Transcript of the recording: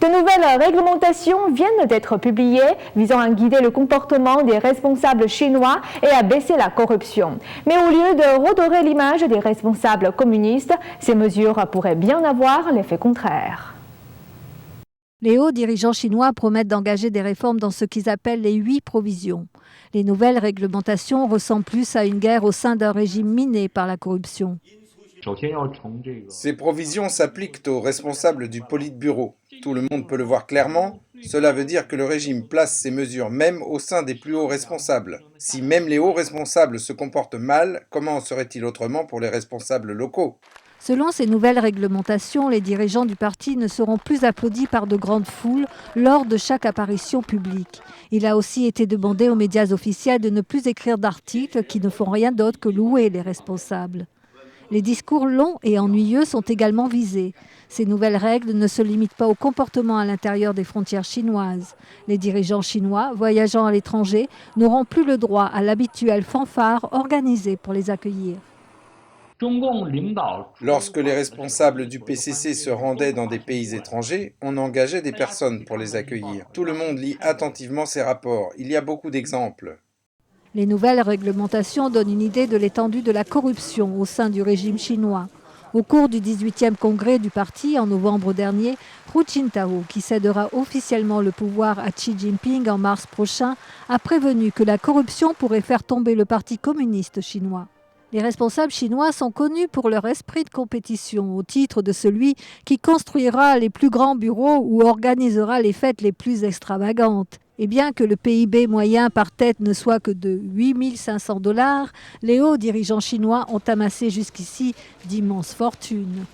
De nouvelles réglementations viennent d'être publiées visant à guider le comportement des responsables chinois et à baisser la corruption. Mais au lieu de redorer l'image des responsables communistes, ces mesures pourraient bien avoir l'effet contraire. Les hauts dirigeants chinois promettent d'engager des réformes dans ce qu'ils appellent les 8 provisions. Les nouvelles réglementations ressemblent plus à une guerre au sein d'un régime miné par la corruption. Ces provisions s'appliquent aux responsables du Politburo. Tout le monde peut le voir clairement. Cela veut dire que le régime place ces mesures même au sein des plus hauts responsables. Si même les hauts responsables se comportent mal, comment en serait-il autrement pour les responsables locaux ? Selon ces nouvelles réglementations, les dirigeants du parti ne seront plus applaudis par de grandes foules lors de chaque apparition publique. Il a aussi été demandé aux médias officiels de ne plus écrire d'articles qui ne font rien d'autre que louer les responsables. Les discours longs et ennuyeux sont également visés. Ces nouvelles règles ne se limitent pas au comportement à l'intérieur des frontières chinoises. Les dirigeants chinois voyageant à l'étranger n'auront plus le droit à l'habituelle fanfare organisée pour les accueillir. Lorsque les responsables du PCC se rendaient dans des pays étrangers, on engageait des personnes pour les accueillir. Tout le monde lit attentivement ces rapports. Il y a beaucoup d'exemples. Les nouvelles réglementations donnent une idée de l'étendue de la corruption au sein du régime chinois. Au cours du 18e congrès du parti en novembre dernier, Hu Jintao, qui cédera officiellement le pouvoir à Xi Jinping en mars prochain, a prévenu que la corruption pourrait faire tomber le parti communiste chinois. Les responsables chinois sont connus pour leur esprit de compétition, au titre de celui qui construira les plus grands bureaux ou organisera les fêtes les plus extravagantes. Et bien que le PIB moyen par tête ne soit que de 8 500 $, les hauts dirigeants chinois ont amassé jusqu'ici d'immenses fortunes.